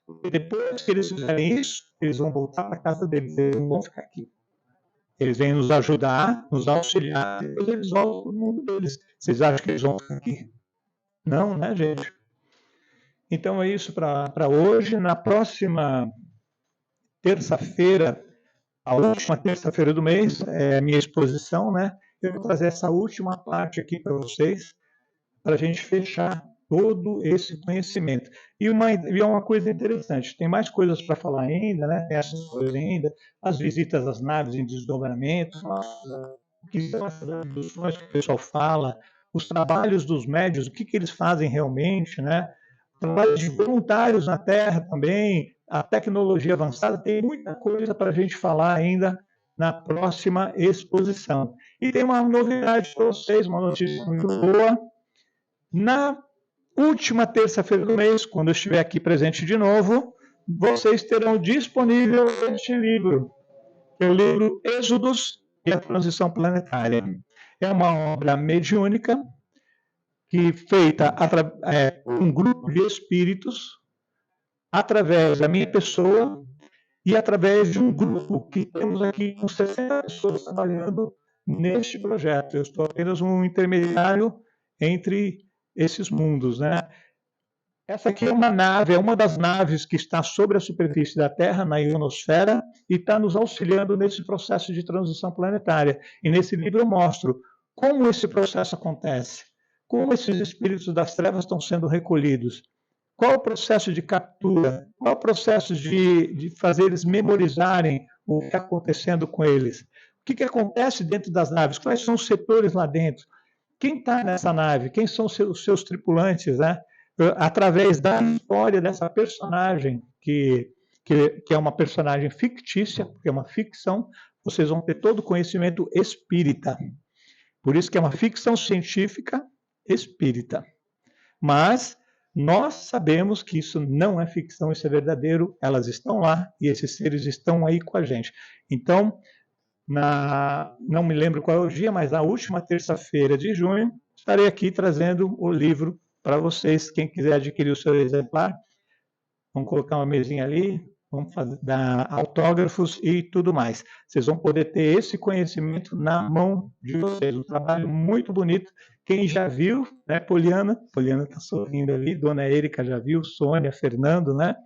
Porque depois que eles fizerem isso, eles vão voltar para a casa deles, eles não vão ficar aqui. Eles vêm nos ajudar, nos auxiliar, depois eles voltam para o mundo deles. Vocês acham que eles vão ficar aqui? Não, né, gente? Então é isso para hoje. Na próxima terça-feira, a última terça-feira do mês, é a minha exposição, né? Eu vou trazer essa última parte aqui para vocês, para a gente fechar todo esse conhecimento. E uma coisa interessante, tem mais coisas para falar ainda, né? Tem essas coisas ainda, as visitas às naves em desdobramento, o que são as abduções que o pessoal fala, os trabalhos dos médios, o que eles fazem realmente, né? Trabalho de voluntários na Terra também, a tecnologia avançada, tem muita coisa para a gente falar ainda na próxima exposição. E tem uma novidade para vocês, uma notícia muito boa. Na última terça-feira do mês, quando eu estiver aqui presente de novo, vocês terão disponível este livro, que é o livro Êxodos e a Transição Planetária. É uma obra mediúnica, feita por um grupo de espíritos, através da minha pessoa e através de um grupo que temos aqui com 60 pessoas trabalhando neste projeto. Eu estou apenas um intermediário entre esses mundos, né? Essa aqui é uma nave, é uma das naves que está sobre a superfície da Terra, na ionosfera, e está nos auxiliando nesse processo de transição planetária. E nesse livro eu mostro Como esse processo acontece? Como esses espíritos das trevas estão sendo recolhidos? Qual o processo de captura? Qual o processo de fazer eles memorizarem o que está acontecendo com eles? O que acontece dentro das naves? Quais são os setores lá dentro? Quem está nessa nave? Quem são os seus tripulantes, né? Através da história dessa personagem, que é uma personagem fictícia, porque é uma ficção, vocês vão ter todo o conhecimento espírita. Por isso que é uma ficção científica espírita. Mas nós sabemos que isso não é ficção, isso é verdadeiro, elas estão lá e esses seres estão aí com a gente. Então, não me lembro qual é o dia, mas na última terça-feira de junho, estarei aqui trazendo o livro para vocês. Quem quiser adquirir o seu exemplar, vamos colocar uma mesinha ali, vamos dar autógrafos e tudo mais. Vocês vão poder ter esse conhecimento na mão de vocês. Um trabalho muito bonito. Quem já viu, né, Poliana? Poliana está sorrindo ali, Dona Érica já viu, Sônia, Fernando, né?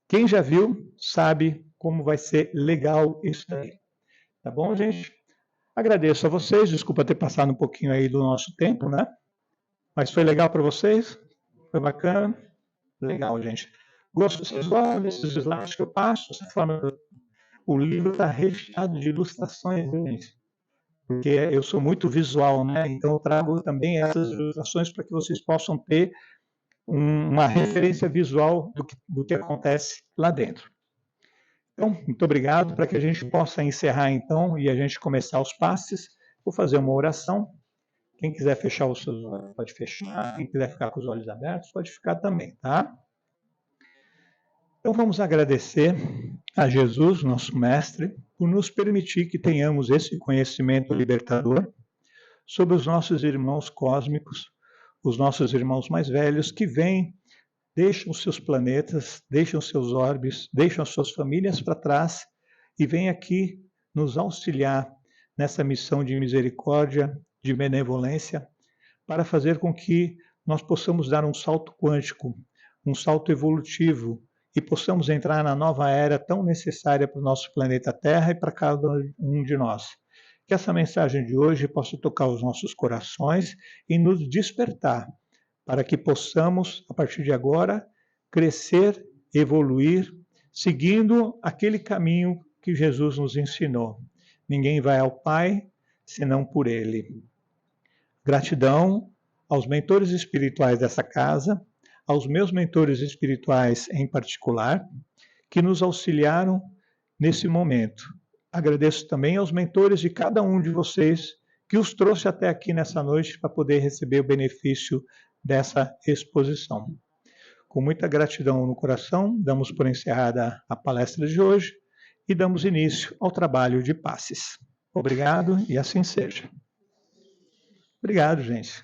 Quem já viu sabe como vai ser legal isso aí. Tá bom, gente? Agradeço a vocês, desculpa ter passado um pouquinho aí do nosso tempo, né? Mas foi legal para vocês? Foi bacana? Legal, gente. Vocês gostam desses slides que eu passo? O livro está recheado de ilustrações, gente. Porque eu sou muito visual, né? Então eu trago também essas ilustrações para que vocês possam ter uma referência visual do que acontece lá dentro. Então, muito obrigado, para que a gente possa encerrar então e a gente começar os passes. Vou fazer uma oração. Quem quiser fechar os seus olhos, pode fechar. Quem quiser ficar com os olhos abertos, pode ficar também, tá? Então vamos agradecer a Jesus, nosso Mestre, por nos permitir que tenhamos esse conhecimento libertador sobre os nossos irmãos cósmicos, os nossos irmãos mais velhos que vêm, deixam os seus planetas, deixam os seus orbes, deixam as suas famílias para trás e vêm aqui nos auxiliar nessa missão de misericórdia, de benevolência, para fazer com que nós possamos dar um salto quântico, um salto evolutivo, e possamos entrar na nova era tão necessária para o nosso planeta Terra e para cada um de nós. Que essa mensagem de hoje possa tocar os nossos corações e nos despertar, para que possamos, a partir de agora, crescer, evoluir, seguindo aquele caminho que Jesus nos ensinou. Ninguém vai ao Pai senão por Ele. Gratidão aos mentores espirituais dessa casa, aos meus mentores espirituais em particular, que nos auxiliaram nesse momento. Agradeço também aos mentores de cada um de vocês que os trouxe até aqui nessa noite para poder receber o benefício dessa exposição. Com muita gratidão no coração, damos por encerrada a palestra de hoje e damos início ao trabalho de passes. Obrigado e assim seja. Obrigado, gente.